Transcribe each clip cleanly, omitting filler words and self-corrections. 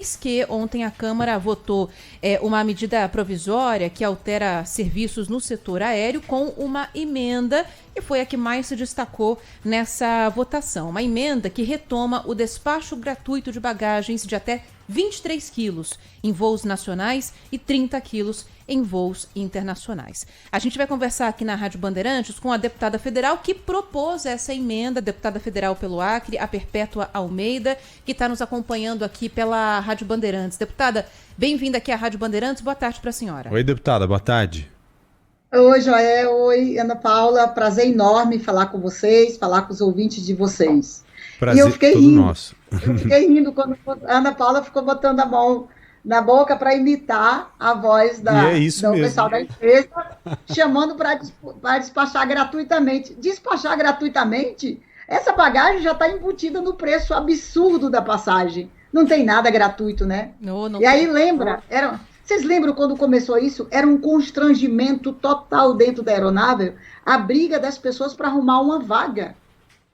Que ontem a Câmara votou uma medida provisória que altera serviços no setor aéreo com uma emenda que foi a que mais se destacou nessa votação. Uma emenda que retoma o despacho gratuito de bagagens de até 23 quilos em voos nacionais e 30 quilos em voos internacionais. A gente vai conversar aqui na Rádio Bandeirantes com a deputada federal que propôs essa emenda, deputada federal pelo Acre, a Perpétua Almeida, que está nos acompanhando aqui pela Rádio Bandeirantes. Deputada, bem-vinda aqui à Rádio Bandeirantes. Boa tarde para a senhora. Oi, deputada, boa tarde. Oi, Joel. Oi, Ana Paula. Prazer enorme falar com vocês, falar com os ouvintes de vocês. Prazer E eu fiquei todo rindo. nosso. Eu fiquei rindo quando a Ana Paula ficou botando a mão na boca para imitar a voz E é isso do mesmo. pessoal da empresa, chamando para despachar gratuitamente. Despachar gratuitamente? Essa bagagem já está embutida no preço absurdo da passagem. Não tem nada gratuito, né? Não E aí lembra, vocês lembram quando começou isso? Era um constrangimento total dentro da aeronave, a briga das pessoas para arrumar uma vaga.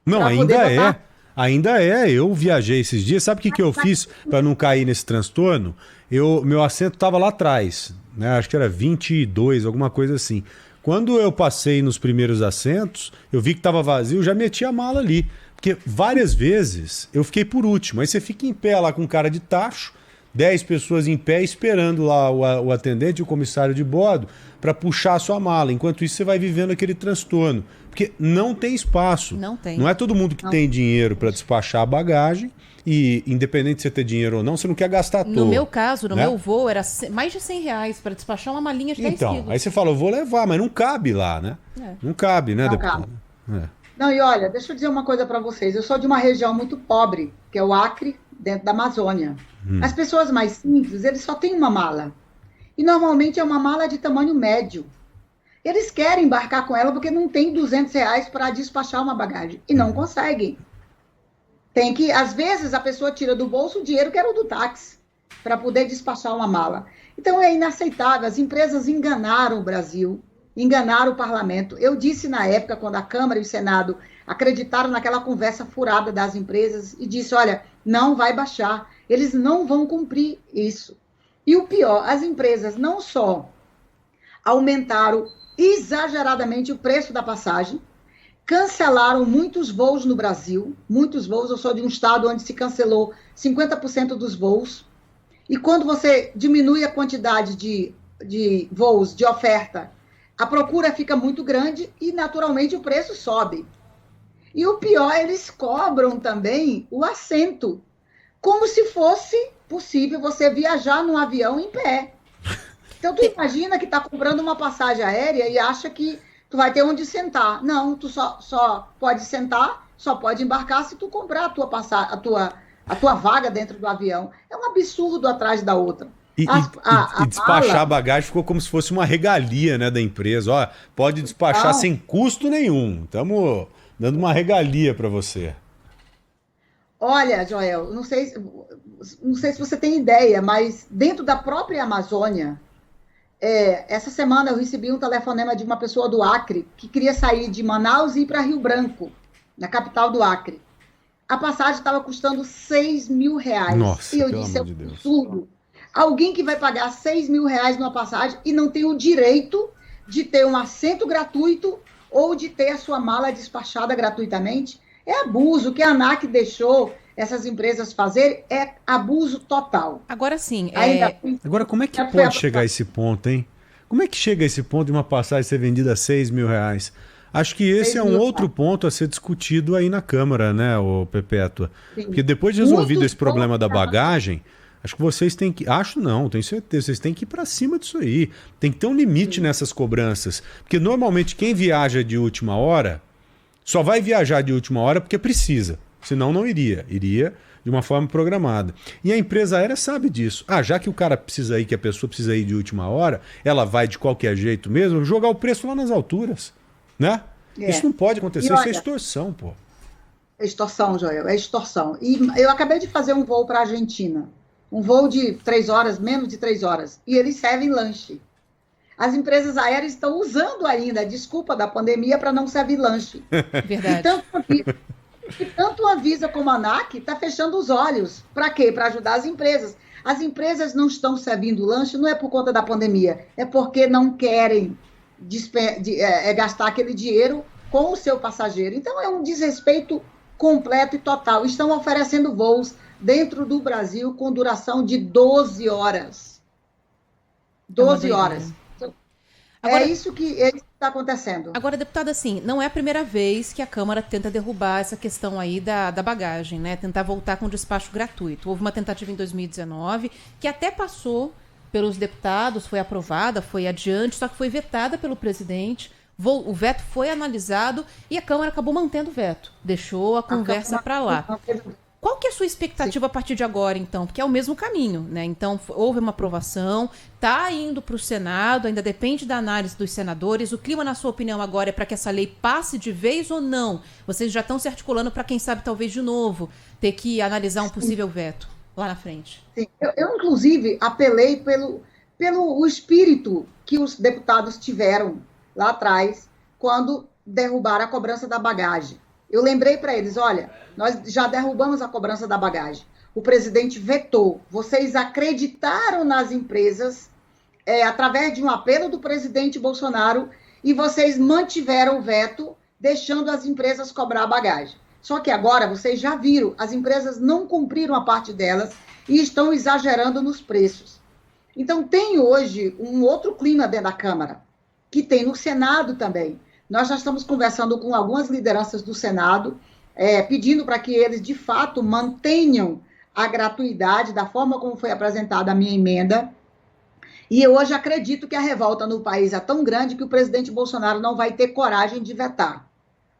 Não, Pra poder ainda é. botar. Ainda é. Eu viajei esses dias. Sabe o que eu fiz para não cair nesse transtorno? Meu assento estava lá atrás, né? Acho que era 22, alguma coisa assim. Quando eu passei nos primeiros assentos, eu vi que estava vazio, já meti a mala ali. Porque várias vezes eu fiquei por último. Aí você fica em pé lá com cara de tacho, 10 pessoas em pé esperando lá o atendente, o comissário de bordo, para puxar a sua mala. Enquanto isso, você vai vivendo aquele transtorno. Porque não tem espaço. Não tem. Não é todo mundo que tem dinheiro para despachar a bagagem. E independente de você ter dinheiro ou não, você não quer gastar à toa. No meu caso, no né? meu voo, era mais de R$100 para despachar uma malinha de 10 Então, quilos. aí você fala, eu vou levar, mas não cabe lá, né? Não cabe, né, Não deputada? É. Não, e olha, deixa eu dizer uma coisa para vocês. Eu sou de uma região muito pobre, que é o Acre, dentro da Amazônia. As pessoas mais simples, eles só têm uma mala. E normalmente é uma mala de tamanho médio. Eles querem embarcar com ela porque não tem R$200 para despachar uma bagagem. E não conseguem. Tem que, às vezes, a pessoa tira do bolso o dinheiro que era o do táxi, para poder despachar uma mala. Então é inaceitável. As empresas enganaram o Brasil, enganaram o parlamento. Eu disse na época, quando a Câmara e o Senado acreditaram naquela conversa furada das empresas, e disse, olha, não vai baixar. Eles não vão cumprir isso. E o pior, as empresas não só aumentaram exageradamente o preço da passagem, cancelaram muitos voos no Brasil, muitos voos. Eu sou de um estado onde se cancelou 50% dos voos. E quando você diminui a quantidade de voos, de oferta, a procura fica muito grande e, naturalmente, o preço sobe. E o pior, eles cobram também o assento, como se fosse possível você viajar num avião em pé. Então, tu imagina que está comprando uma passagem aérea e acha que tu vai ter onde sentar. Não, tu só pode sentar, só pode embarcar se tu comprar a tua vaga dentro do avião. É um absurdo atrás da outra. E despachar a bagagem ficou como se fosse uma regalia, né, da empresa. Ó, pode despachar sem custo nenhum. Estamos dando uma regalia para você. Olha, Joel, não sei se você tem ideia, mas dentro da própria Amazônia, essa semana eu recebi um telefonema de uma pessoa do Acre que queria sair de Manaus e ir para Rio Branco, na capital do Acre. A passagem estava custando R$6.000. Nossa, e eu pelo disse, é amor um de Deus. absurdo. Alguém que vai pagar R$6.000 numa passagem e não tem o direito de ter um assento gratuito ou de ter a sua mala despachada gratuitamente, é abuso. O que a ANAC deixou essas empresas fazerem é abuso total. Agora sim, Agora, como é que pode chegar a esse ponto, hein? Como é que chega a esse ponto de uma passagem ser vendida a R$6.000? Acho que esse é um outro ponto a ser discutido aí na Câmara, né, ô Perpétua? Sim. Porque depois de resolvido esse problema da bagagem, acho que vocês têm que... Acho não, tenho certeza. Vocês têm que ir para cima disso aí. Tem que ter um limite nessas cobranças. Porque normalmente quem viaja de última hora só vai viajar de última hora porque precisa. Senão não iria. Iria de uma forma programada. E a empresa aérea sabe disso. Já que o cara precisa ir, que a pessoa precisa ir de última hora, ela vai de qualquer jeito mesmo, jogar o preço lá nas alturas. Né? Isso não pode acontecer. Isso é extorsão, pô. É extorsão, Joel. É extorsão. E eu acabei de fazer um voo para a Argentina. Um voo de 3 horas, menos de 3 horas. E eles servem lanche. As empresas aéreas estão usando ainda a desculpa da pandemia para não servir lanche. verdade. E tanto a Visa como a ANAC está fechando os olhos. Para quê? Para ajudar as empresas. As empresas não estão servindo lanche, não é por conta da pandemia, é porque não querem gastar aquele dinheiro com o seu passageiro. Então, é um desrespeito completo e total. Estão oferecendo voos dentro do Brasil com duração de 12 horas. 12 horas. Agora, é isso que está acontecendo. Agora, deputada, assim, não é a primeira vez que a Câmara tenta derrubar essa questão aí da bagagem, né? Tentar voltar com despacho gratuito. Houve uma tentativa em 2019, que até passou pelos deputados, foi aprovada, foi adiante, só que foi vetada pelo presidente. O veto foi analisado e a Câmara acabou mantendo o veto. Deixou a conversa para lá. Qual que é a sua expectativa a partir de agora, então? Porque é o mesmo caminho, né? Então, houve uma aprovação, está indo para o Senado, ainda depende da análise dos senadores. O clima, na sua opinião, agora é para que essa lei passe de vez ou não? Vocês já estão se articulando para, quem sabe, talvez de novo, ter que analisar um possível veto lá na frente? Sim. Eu inclusive, apelei pelo o espírito que os deputados tiveram lá atrás, quando derrubaram a cobrança da bagagem. Eu lembrei para eles, olha, nós já derrubamos a cobrança da bagagem. O presidente vetou. Vocês acreditaram nas empresas através de um apelo do presidente Bolsonaro e vocês mantiveram o veto, deixando as empresas cobrar a bagagem. Só que agora, vocês já viram, as empresas não cumpriram a parte delas e estão exagerando nos preços. Então, tem hoje um outro clima dentro da Câmara, que tem no Senado também. Nós já estamos conversando com algumas lideranças do Senado, pedindo para que eles, de fato, mantenham a gratuidade da forma como foi apresentada a minha emenda. E eu hoje acredito que a revolta no país é tão grande que o presidente Bolsonaro não vai ter coragem de vetar.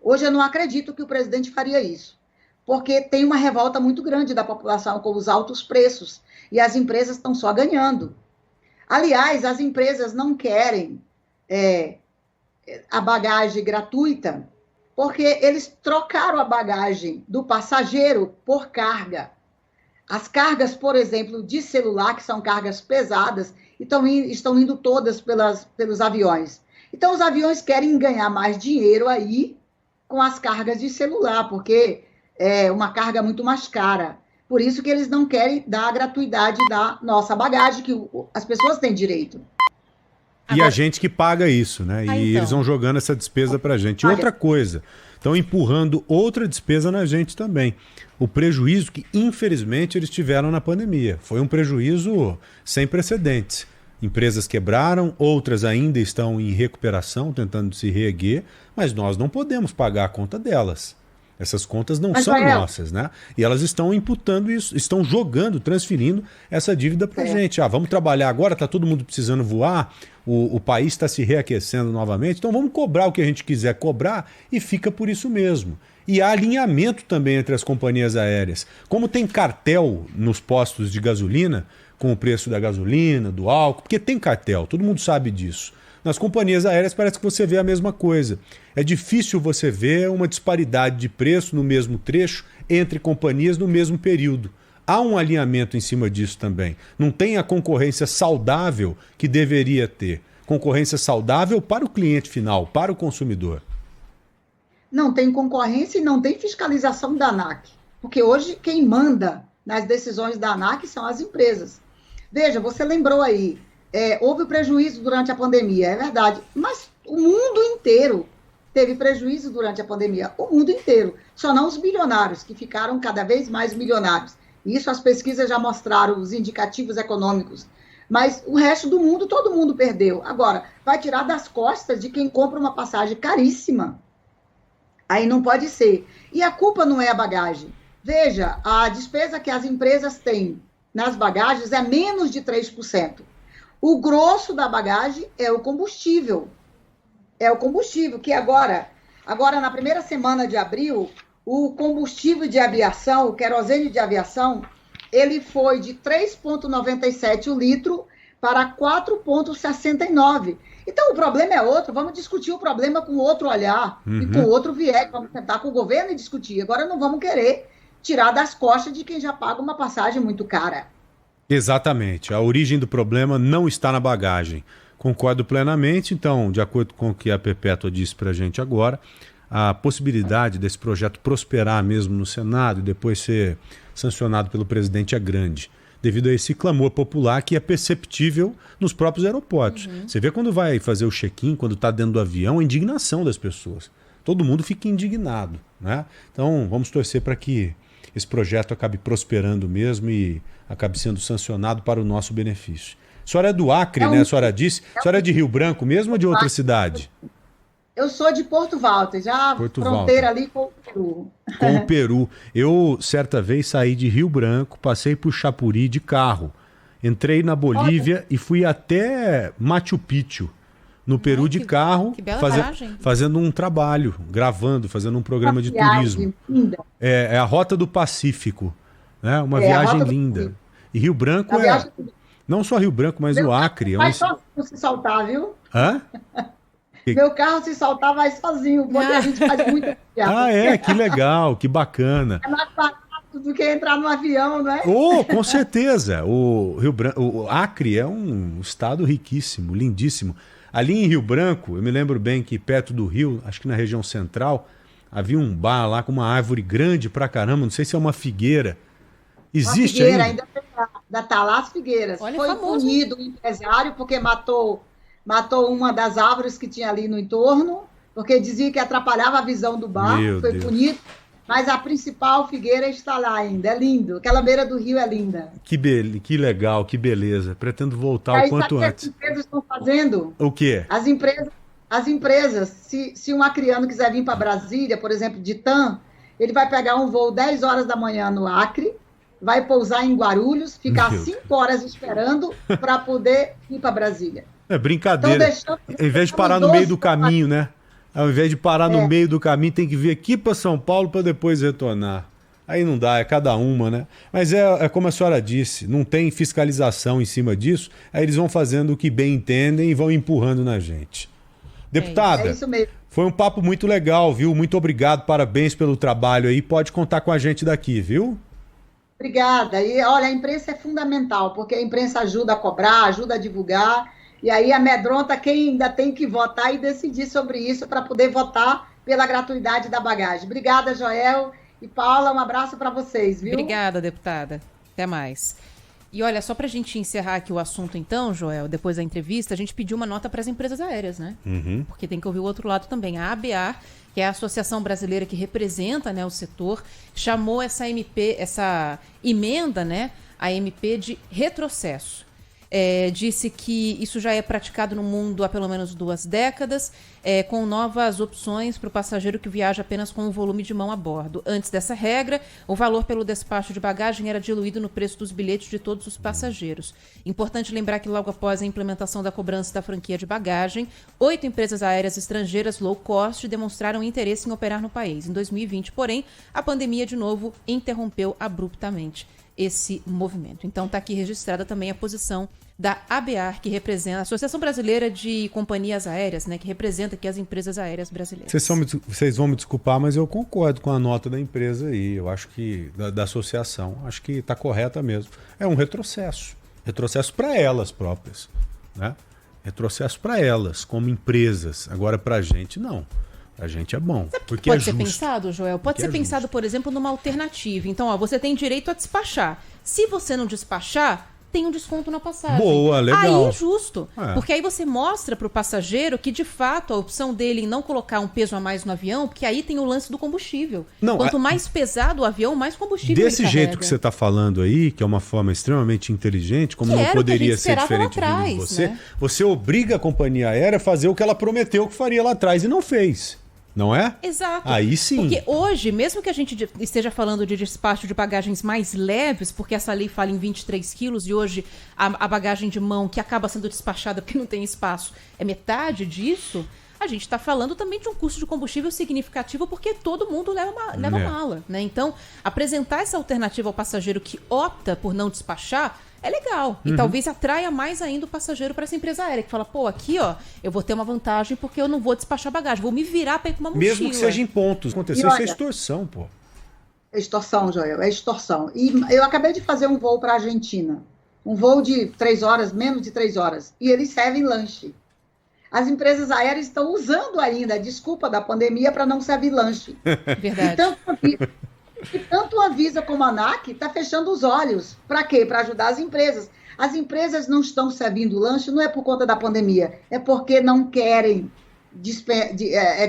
Hoje eu não acredito que o presidente faria isso, porque tem uma revolta muito grande da população com os altos preços e as empresas estão só ganhando. Aliás, as empresas não querem a bagagem gratuita, porque eles trocaram a bagagem do passageiro por carga. As cargas, por exemplo, de celular, que são cargas pesadas, estão indo todas pelos aviões. Então, os aviões querem ganhar mais dinheiro aí com as cargas de celular, porque é uma carga muito mais cara. Por isso que eles não querem dar a gratuidade da nossa bagagem, que as pessoas têm direito. E a gente que paga isso, né? E então, eles vão jogando essa despesa pra gente. E outra coisa, estão empurrando outra despesa na gente também. O prejuízo que, infelizmente, eles tiveram na pandemia. Foi um prejuízo sem precedentes. Empresas quebraram, outras ainda estão em recuperação, tentando se reerguer, mas nós não podemos pagar a conta delas. Essas contas não são nossas, né? E elas estão imputando isso, estão jogando, transferindo essa dívida para a gente. Vamos trabalhar agora, está todo mundo precisando voar, o país está se reaquecendo novamente, então vamos cobrar o que a gente quiser cobrar e fica por isso mesmo. E há alinhamento também entre as companhias aéreas. Como tem cartel nos postos de gasolina, com o preço da gasolina, do álcool, porque tem cartel, todo mundo sabe disso. Nas companhias aéreas parece que você vê a mesma coisa. É difícil você ver uma disparidade de preço no mesmo trecho entre companhias no mesmo período. Há um alinhamento em cima disso também. Não tem a concorrência saudável que deveria ter. Concorrência saudável para o cliente final, para o consumidor. Não tem concorrência e não tem fiscalização da ANAC. Porque hoje quem manda nas decisões da ANAC são as empresas. Veja, você lembrou aí, houve prejuízo durante a pandemia, é verdade, mas o mundo inteiro teve prejuízo durante a pandemia, o mundo inteiro, só não os bilionários, que ficaram cada vez mais milionários. Isso as pesquisas já mostraram, os indicativos econômicos, mas o resto do mundo, todo mundo perdeu. Agora, vai tirar das costas de quem compra uma passagem caríssima. Aí não pode ser. E a culpa não é a bagagem. Veja, a despesa que as empresas têm nas bagagens é menos de 3%. O grosso da bagagem é o combustível. É o combustível, que agora na primeira semana de abril, o combustível de aviação, o querosene de aviação, ele foi de 3,97 o litro para 4,69. Então, o problema é outro. Vamos discutir o problema com outro olhar e com outro viés. Vamos tentar com o governo e discutir. Agora, não vamos querer tirar das costas de quem já paga uma passagem muito cara. Exatamente. A origem do problema não está na bagagem. Concordo plenamente. Então, de acordo com o que a Perpétua disse para a gente agora, a possibilidade desse projeto prosperar mesmo no Senado e depois ser sancionado pelo presidente é grande. devido a esse clamor popular que é perceptível nos próprios aeroportos. Você vê quando vai fazer o check-in, quando está dentro do avião, a indignação das pessoas. Todo mundo fica indignado, né? Então, vamos torcer para que esse projeto acabe prosperando mesmo e acabe sendo sancionado para o nosso benefício. A senhora é do Acre, né? A senhora disse. A senhora é de Rio Branco mesmo ou de outra cidade? Eu sou de Porto Walter, já Porto fronteira Walter. ali com o Peru. Com o Peru. Eu, certa vez, saí de Rio Branco, passei por Chapuri de carro. Entrei na Bolívia e fui até Machu Picchu, no Peru de carro, que bela viagem. fazendo um trabalho, gravando, fazendo um programa de Viagem turismo. linda. É a Rota do Pacífico, né? Uma a viagem Rota do linda. Pacífico. E Rio Branco A viagem não só Rio Branco, mas o Acre. vai só se soltar, viu? Hã? Meu carro se soltar vai sozinho, porque a gente faz muita viagem. Que legal, que bacana. É mais barato do que entrar no avião, não é? Oh, com certeza. O Acre é um estado riquíssimo, lindíssimo. Ali em Rio Branco, eu me lembro bem que perto do rio, acho que na região central, havia um bar lá com uma árvore grande pra caramba, não sei se é uma figueira. Existe Uma figueira, ainda? ainda tá lá as figueiras. Olha, Foi famoso, punido o empresário porque matou uma das árvores que tinha ali no entorno, porque dizia que atrapalhava a visão do bar. Meu Foi Deus. punido. Mas a principal figueira está lá ainda. É lindo. Aquela beira do rio é linda. Que legal, que beleza. Pretendo voltar o Aí, quanto sabe o que antes. as empresas estão fazendo? O quê? As empresas, se um acriano quiser vir para Brasília, por exemplo, de TAM, ele vai pegar um voo 10 horas da manhã no Acre, vai pousar em Guarulhos, ficar Meu 5 horas esperando para poder ir para Brasília. É brincadeira. Em vez de parar no meio do caminho, né? Ao invés de parar no meio do caminho, tem que vir aqui para São Paulo para depois retornar. Aí não dá, é cada uma, né? Mas é como a senhora disse, não tem fiscalização em cima disso, aí eles vão fazendo o que bem entendem e vão empurrando na gente. Deputada, É isso mesmo. foi um papo muito legal, viu? Muito obrigado, parabéns pelo trabalho aí. Pode contar com a gente daqui, viu? Obrigada. E olha, a imprensa é fundamental, porque a imprensa ajuda a cobrar, ajuda a divulgar, e aí amedronta quem ainda tem que votar e decidir sobre isso para poder votar pela gratuidade da bagagem. Obrigada, Joel e Paula, um abraço para vocês, viu? Obrigada, deputada. Até mais. E olha, só para a gente encerrar aqui o assunto então, Joel, depois da entrevista, a gente pediu uma nota para as empresas aéreas, né? Porque tem que ouvir o outro lado também. A ABAR, que é a associação brasileira que representa, né, o setor, chamou essa emenda, né, a MP de retrocesso. Disse que isso já é praticado no mundo há pelo menos 2 décadas, com novas opções para o passageiro que viaja apenas com um volume de mão a bordo. Antes dessa regra, o valor pelo despacho de bagagem era diluído no preço dos bilhetes de todos os passageiros. Importante lembrar que logo após a implementação da cobrança da franquia de bagagem, 8 empresas aéreas estrangeiras low cost demonstraram interesse em operar no país. Em 2020, porém, a pandemia de novo interrompeu abruptamente esse movimento. Então está aqui registrada também a posição da ABAR, que representa a Associação Brasileira de Companhias Aéreas, né, que representa aqui as empresas aéreas brasileiras. Vocês vão me desculpar, mas eu concordo com a nota da empresa aí. Eu acho que, da associação, acho que está correta mesmo. É um retrocesso. Retrocesso para elas próprias, né? Retrocesso para elas, como empresas. Agora, para a gente, não. A gente é bom. Porque Pode é ser justo. pensado, Joel? Pode Porque ser é pensado, justo. por exemplo, numa alternativa. Então, ó, você tem direito a despachar. Se você não despachar, tem um desconto na passagem. Boa, legal. Aí é justo. É. Porque aí você mostra para o passageiro que, de fato, a opção dele em não colocar um peso a mais no avião, porque aí tem o lance do combustível. Não, Quanto mais pesado o avião, mais combustível Desse ele jeito carrega. que você está falando aí, que é uma forma extremamente inteligente, como Que não era o que a poderia gente ser esperava lá diferente vindo de atrás, você, né? você obriga a companhia aérea a fazer o que ela prometeu que faria lá atrás e não fez. Não é? Exato. Aí sim. Porque hoje, mesmo que a gente esteja falando de despacho de bagagens mais leves, porque essa lei fala em 23 quilos e hoje a bagagem de mão que acaba sendo despachada porque não tem espaço é metade disso, a gente está falando também de um custo de combustível significativo porque todo mundo leva mala, né? Então, apresentar essa alternativa ao passageiro que opta por não despachar é legal. E talvez atraia mais ainda o passageiro para essa empresa aérea, que fala, pô, aqui, ó, eu vou ter uma vantagem porque eu não vou despachar bagagem, vou me virar para ir com uma mochila. Mesmo que seja em pontos. Aconteceu, isso é extorsão, pô. É extorsão, Joel, é extorsão. E eu acabei de fazer um voo para a Argentina. Um voo de 3 horas, menos de 3 horas. E eles servem lanche. As empresas aéreas estão usando ainda a desculpa da pandemia para não servir lanche. Verdade. E tanto a Anvisa como a ANAC está fechando os olhos. Para quê? Para ajudar as empresas. As empresas não estão servindo lanche, não é por conta da pandemia, é porque não querem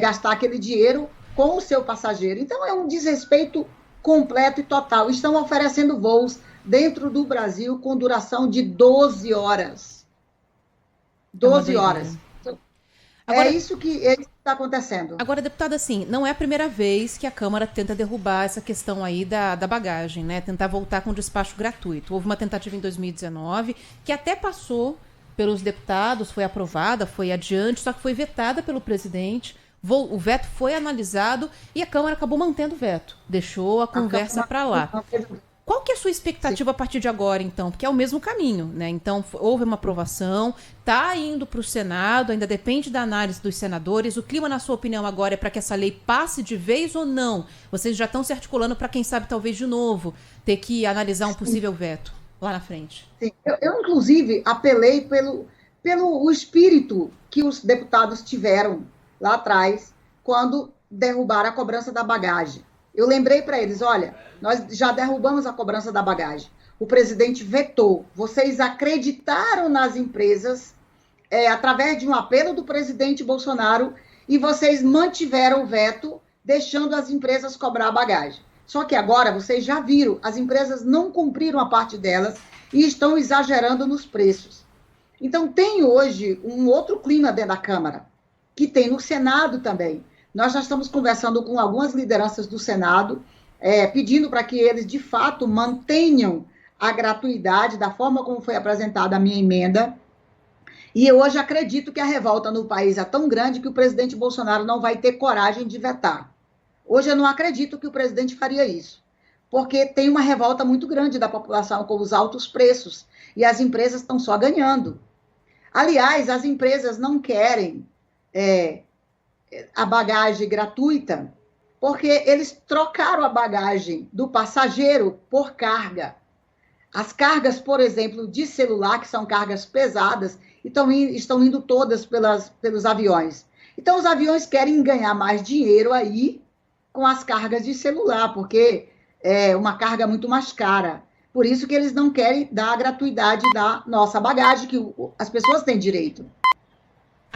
gastar aquele dinheiro com o seu passageiro. Então, é um desrespeito completo e total. Estão oferecendo voos dentro do Brasil com duração de 12 horas. 12 horas. Agora, é isso que está acontecendo. Agora, deputada, assim, não é a primeira vez que a Câmara tenta derrubar essa questão aí da bagagem, né? Tentar voltar com despacho gratuito. Houve uma tentativa em 2019, que até passou pelos deputados, foi aprovada, foi adiante, só que foi vetada pelo presidente. O veto foi analisado e a Câmara acabou mantendo o veto. Deixou a conversa para lá. Qual que é a sua expectativa a partir de agora, então? Porque é o mesmo caminho, né? Então, houve uma aprovação, está indo para o Senado, ainda depende da análise dos senadores. O clima, na sua opinião, agora é para que essa lei passe de vez ou não? Vocês já estão se articulando para, quem sabe, talvez de novo, ter que analisar um possível veto lá na frente. Sim. Eu inclusive, apelei pelo o espírito que os deputados tiveram lá atrás, quando derrubaram a cobrança da bagagem. Eu lembrei para eles, olha, nós já derrubamos a cobrança da bagagem. O presidente vetou. Vocês acreditaram nas empresas através de um apelo do presidente Bolsonaro e vocês mantiveram o veto, deixando as empresas cobrar a bagagem. Só que agora, vocês já viram, as empresas não cumpriram a parte delas e estão exagerando nos preços. Então, tem hoje um outro clima dentro da Câmara, que tem no Senado também. Nós já estamos conversando com algumas lideranças do Senado, pedindo para que eles, de fato, mantenham a gratuidade da forma como foi apresentada a minha emenda. E eu hoje acredito que a revolta no país é tão grande que o presidente Bolsonaro não vai ter coragem de vetar. Hoje eu não acredito que o presidente faria isso, porque tem uma revolta muito grande da população com os altos preços e as empresas estão só ganhando. Aliás, as empresas não querem a bagagem gratuita, porque eles trocaram a bagagem do passageiro por carga. As cargas, por exemplo, de celular, que são cargas pesadas, estão indo todas pelos aviões. Então, os aviões querem ganhar mais dinheiro aí com as cargas de celular, porque é uma carga muito mais cara. Por isso que eles não querem dar a gratuidade da nossa bagagem, que as pessoas têm direito.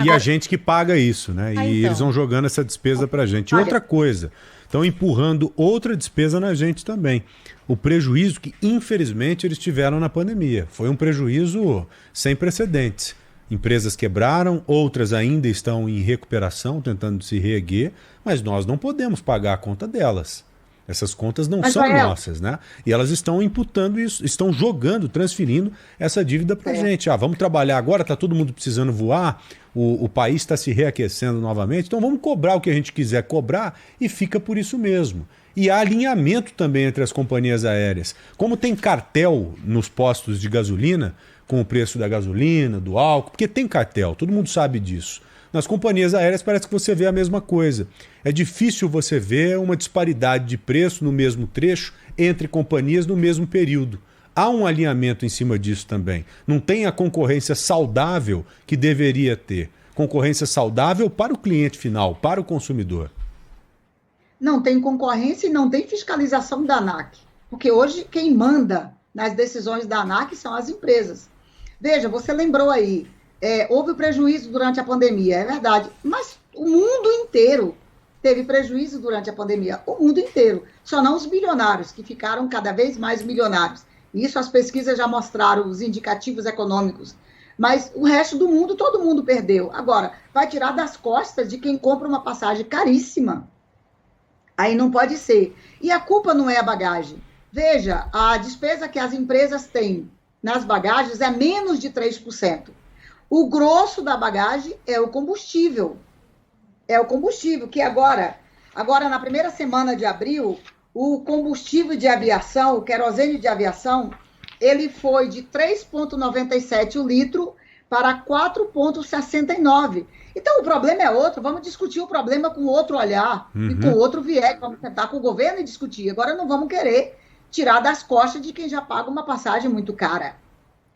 E a gente que paga isso, né? Então. Eles vão jogando essa despesa pra gente. E outra coisa, estão empurrando outra despesa na gente também. O prejuízo que, infelizmente, eles tiveram na pandemia. Foi um prejuízo sem precedentes. Empresas quebraram, outras ainda estão em recuperação, tentando se reerguer, mas nós não podemos pagar a conta delas. Essas contas não são nossas, né? E elas estão imputando isso, estão jogando, transferindo essa dívida para a gente. Vamos trabalhar agora, está todo mundo precisando voar, o país está se reaquecendo novamente, então vamos cobrar o que a gente quiser cobrar e fica por isso mesmo. E há alinhamento também entre as companhias aéreas. Como tem cartel nos postos de gasolina, com o preço da gasolina, do álcool, porque tem cartel, todo mundo sabe disso. Nas companhias aéreas parece que você vê a mesma coisa. É difícil você ver uma disparidade de preço no mesmo trecho entre companhias no mesmo período. Há um alinhamento em cima disso também. Não tem a concorrência saudável que deveria ter. Concorrência saudável para o cliente final, para o consumidor. Não tem concorrência e não tem fiscalização da ANAC. Porque hoje quem manda nas decisões da ANAC são as empresas. Veja, você lembrou aí, houve prejuízo durante a pandemia, é verdade, mas o mundo inteiro teve prejuízo durante a pandemia, o mundo inteiro, só não os bilionários, que ficaram cada vez mais milionários. Isso as pesquisas já mostraram, os indicativos econômicos, mas o resto do mundo, todo mundo perdeu. Agora, vai tirar das costas de quem compra uma passagem caríssima. Aí não pode ser. E a culpa não é a bagagem. Veja, a despesa que as empresas têm nas bagagens é menos de 3%. O grosso da bagagem é o combustível. É o combustível, que agora na primeira semana de abril, o combustível de aviação, o querosene de aviação, ele foi de 3,97 o litro para 4,69. Então, o problema é outro. Vamos discutir o problema com outro olhar e com outro viés. Vamos sentar com o governo e discutir. Agora, não vamos querer tirar das costas de quem já paga uma passagem muito cara.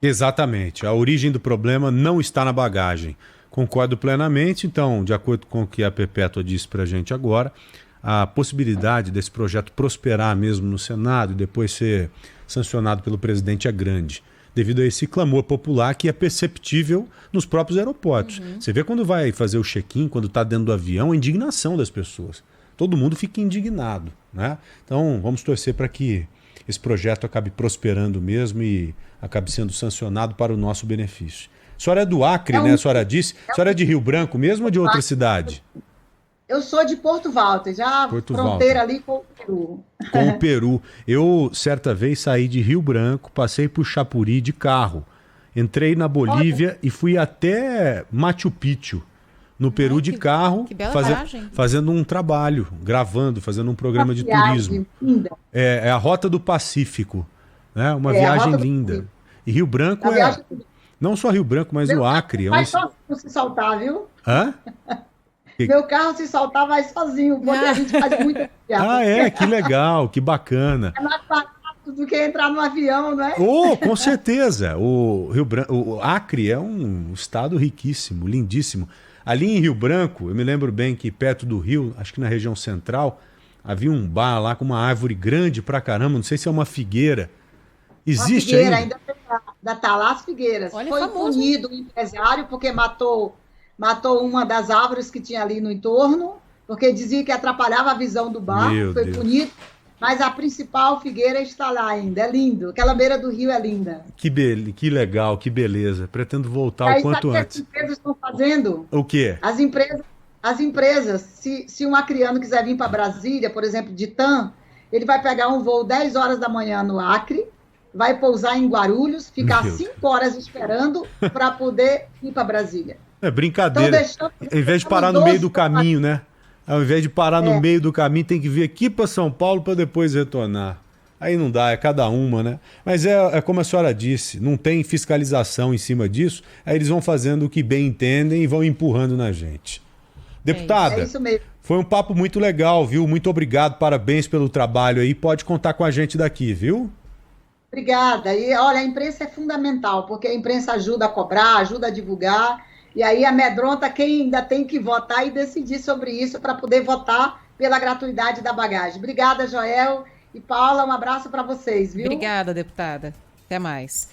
Exatamente. A origem do problema não está na bagagem. Concordo plenamente. Então, de acordo com o que a Perpétua disse para a gente agora, a possibilidade desse projeto prosperar mesmo no Senado e depois ser sancionado pelo presidente é grande, devido a esse clamor popular que é perceptível nos próprios aeroportos. Você vê quando vai fazer o check-in, quando está dentro do avião, a indignação das pessoas. Todo mundo fica indignado, né? Então, vamos torcer para que esse projeto acabe prosperando mesmo e acabe sendo sancionado para o nosso benefício. A senhora é do Acre, né? A senhora disse. A senhora é de Rio Branco mesmo ou de outra cidade? Eu sou de Porto Walter, já fronteira ali com o Peru. Com o Peru. Eu, certa vez, saí de Rio Branco, passei por Chapuri de carro. Entrei na Bolívia e fui até Machu Picchu, no Peru de carro, fazendo um trabalho, gravando, fazendo um programa de turismo. É a Rota do Pacífico, né? Uma viagem linda. E Rio Branco não só Rio Branco, mas o Acre. Vai só se soltar, viu? Hã? Meu carro se soltar vai sozinho, porque a gente faz muita viagem. Que legal, que bacana. É mais barato do que entrar no avião, não é? Com certeza. O Acre é um estado riquíssimo, lindíssimo. Ali em Rio Branco, eu me lembro bem que perto do rio, acho que na região central, havia um bar lá com uma árvore grande pra caramba, não sei se é uma figueira. Existe ainda tá lá as figueiras. Olha, foi famoso, punido o empresário porque matou uma das árvores que tinha ali no entorno, porque dizia que atrapalhava a visão do bar. Foi punido. Mas a principal figueira está lá ainda. É lindo. Aquela beira do rio é linda. Que legal, que beleza. Pretendo voltar o quanto antes. As empresas estão fazendo? O quê? As empresas, se um acriano quiser vir para Brasília, por exemplo, de TAM, ele vai pegar um voo 10 horas da manhã no Acre, vai pousar em Guarulhos, ficar 5 horas esperando para poder ir para Brasília. É brincadeira. Então, ao invés de parar no meio do caminho, né? Ao invés de parar no meio do caminho, tem que vir aqui para São Paulo para depois retornar. Aí não dá, é cada uma, né? Mas é como a senhora disse, não tem fiscalização em cima disso, aí eles vão fazendo o que bem entendem e vão empurrando na gente. Deputada, isso mesmo. Foi um papo muito legal, viu? Muito obrigado, parabéns pelo trabalho aí. Pode contar com a gente daqui, viu? Obrigada. E olha, a imprensa é fundamental, porque a imprensa ajuda a cobrar, ajuda a divulgar. E aí amedronta quem ainda tem que votar e decidir sobre isso para poder votar pela gratuidade da bagagem. Obrigada, Joel e Paula, um abraço para vocês, viu? Obrigada, deputada. Até mais.